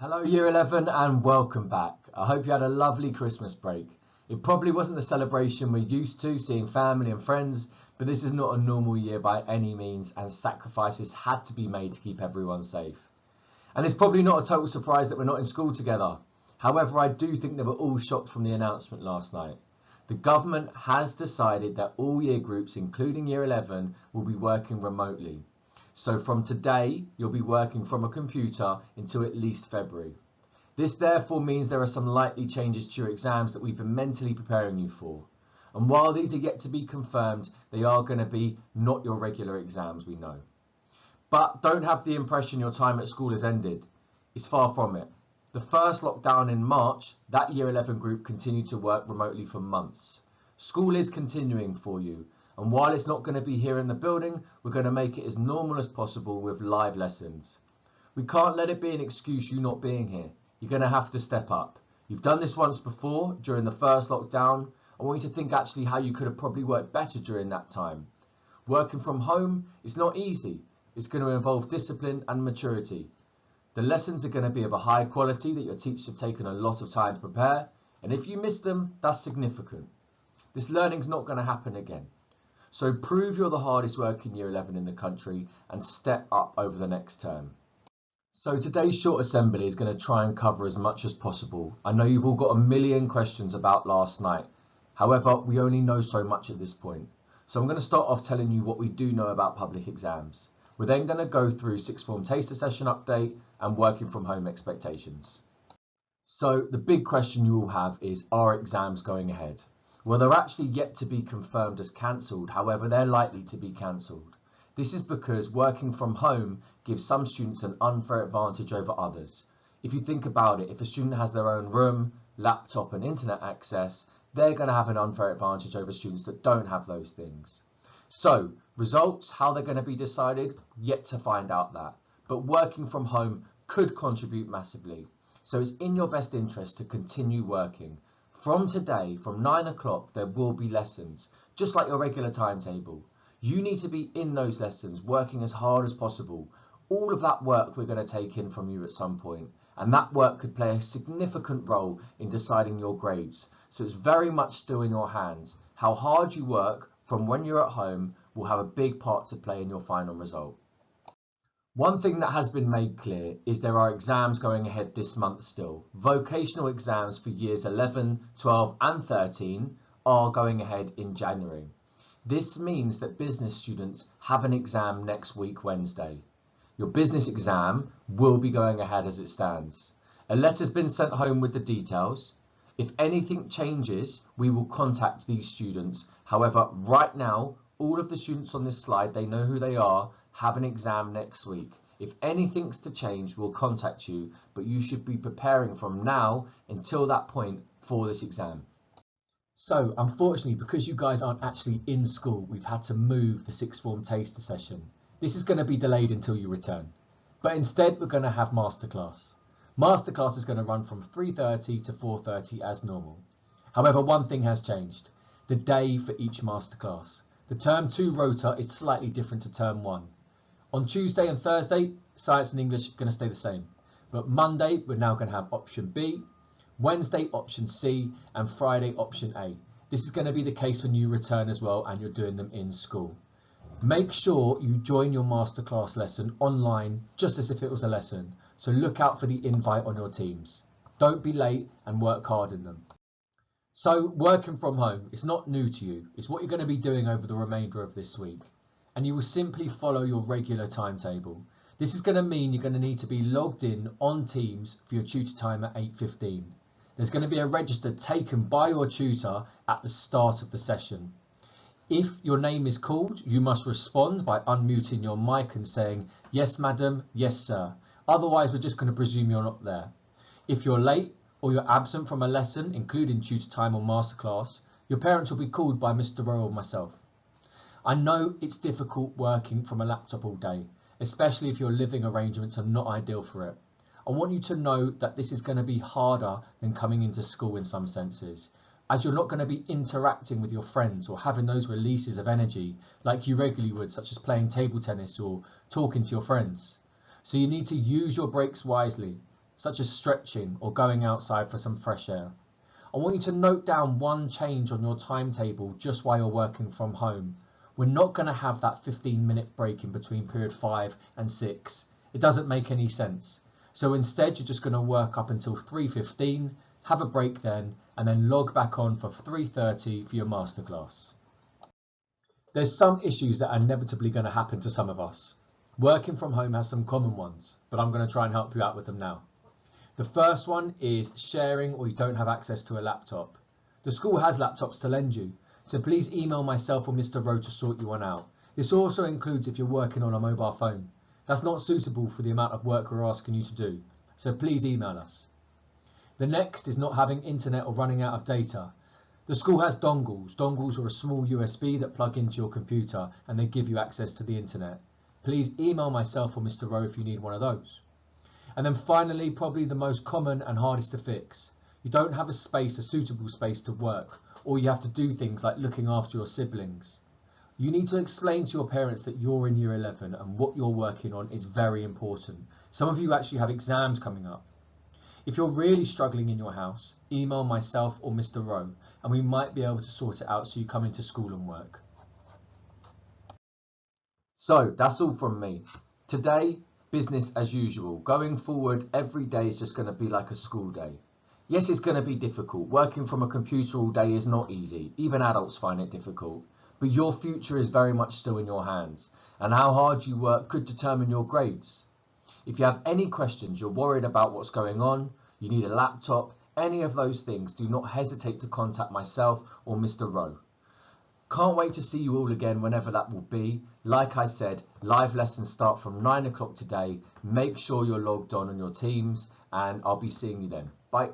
Hello Year 11 and welcome back. I hope you had a lovely Christmas break. It probably wasn't the celebration we're used to, seeing family and friends, but this is not a normal year by any means and sacrifices had to be made to keep everyone safe. And it's probably not a total surprise that we're not in school together. However, I do think they were all shocked from the announcement last night. The government has decided that all year groups, including Year 11, will be working remotely. So from today, you'll be working from a computer until at least February. This therefore means there are some likely changes to your exams that we've been mentally preparing you for. And while these are yet to be confirmed, they are going to be not your regular exams, we know. But don't have the impression your time at school has ended. It's far from it. The first lockdown in March, that Year 11 group continued to work remotely for months. School is continuing for you. And while it's not going to be here in the building, we're going to make it as normal as possible with live lessons. We can't let it be an excuse you not being here. You're going to have to step up. You've done this once before during the first lockdown. I want you to think actually how you could have probably worked better during that time. Working from home is not easy. It's going to involve discipline and maturity. The lessons are going to be of a high quality that your teachers have taken a lot of time to prepare. And if you miss them, that's significant. This learning's not going to happen again. So prove you're the hardest working Year 11 in the country and step up over the next term. So today's short assembly is going to try and cover as much as possible. I know you've all got a million questions about last night. However, we only know so much at this point. So I'm going to start off telling you what we do know about public exams. We're then going to go through sixth form taster session update and working from home expectations. So the big question you all have is, are exams going ahead? Well, they're actually yet to be confirmed as cancelled, however, they're likely to be cancelled. This is because working from home gives some students an unfair advantage over others. If you think about it, if a student has their own room, laptop and internet access, they're going to have an unfair advantage over students that don't have those things. So, results, how they're going to be decided, yet to find out that. But working from home could contribute massively. So it's in your best interest to continue working. From today, from 9 o'clock, there will be lessons, just like your regular timetable. You need to be in those lessons, working as hard as possible. All of that work we're going to take in from you at some point, and that work could play a significant role in deciding your grades. So it's very much still in your hands. How hard you work from when you're at home will have a big part to play in your final result. One thing that has been made clear is there are exams going ahead this month still. Vocational exams for years 11, 12 and 13 are going ahead in January. This means that business students have an exam next week, Wednesday. Your business exam will be going ahead as it stands. A letter's been sent home with the details. If anything changes, we will contact these students. However, right now, all of the students on this slide, they know who they are, have an exam next week. If anything's to change, we'll contact you, but you should be preparing from now until that point for this exam. So unfortunately, because you guys aren't actually in school, we've had to move the sixth form taster session. This is going to be delayed until you return, but instead we're going to have masterclass. Masterclass is going to run from 3:30 to 4:30 as normal. However, one thing has changed, the day for each masterclass. The term 2 rota is slightly different to term 1. On Tuesday and Thursday, science and English are going to stay the same. But Monday, we're now going to have option B, Wednesday, option C, and Friday, option A. This is going to be the case when you return as well and you're doing them in school. Make sure you join your masterclass lesson online, just as if it was a lesson. So look out for the invite on your Teams. Don't be late and work hard in them. So working from home, it's not new to you. It's what you're going to be doing over the remainder of this week. And you will simply follow your regular timetable. This is going to mean you're going to need to be logged in on Teams for your tutor time at 8:15. There's going to be a register taken by your tutor at the start of the session. If your name is called, you must respond by unmuting your mic and saying, "Yes, madam, yes, sir." Otherwise, we're just going to presume you're not there. If you're late or you're absent from a lesson, including tutor time or masterclass, your parents will be called by Mr. Rowe or myself. I know it's difficult working from a laptop all day, especially if your living arrangements are not ideal for it. I want you to know that this is going to be harder than coming into school in some senses, as you're not going to be interacting with your friends or having those releases of energy like you regularly would, such as playing table tennis or talking to your friends. So you need to use your breaks wisely. such as stretching or going outside for some fresh air. I want you to note down one change on your timetable just while you're working from home. We're not going to have that 15-minute break in between period 5 and 6. It doesn't make any sense. So instead, you're just going to work up until 3:15, have a break then, and then log back on for 3:30 for your masterclass. There's some issues that are inevitably going to happen to some of us. Working from home has some common ones, but I'm going to try and help you out with them now. The first one is sharing or you don't have access to a laptop. The school has laptops to lend you, so please email myself or Mr. Rowe to sort you one out. This also includes if you're working on a mobile phone. That's not suitable for the amount of work we're asking you to do, so please email us. The next is not having internet or running out of data. The school has dongles. Dongles are a small USB that plug into your computer and they give you access to the internet. Please email myself or Mr. Rowe if you need one of those. And then finally, probably the most common and hardest to fix. You don't have a suitable space to work, or you have to do things like looking after your siblings. You need to explain to your parents that you're in year 11 and what you're working on is very important. Some of you actually have exams coming up. If you're really struggling in your house, email myself or Mr. Rowe and we might be able to sort it out so you come into school and work. So that's all from me. Today, business as usual. Going forward, every day is just going to be like a school day. Yes, it's going to be difficult. Working from a computer all day is not easy. Even adults find it difficult. But your future is very much still in your hands. And how hard you work could determine your grades. If you have any questions, you're worried about what's going on, you need a laptop, any of those things, do not hesitate to contact myself or Mr. Rowe. Can't wait to see you all again whenever that will be. Like I said, live lessons start from 9 o'clock today. Make sure you're logged on your Teams and I'll be seeing you then. Bye.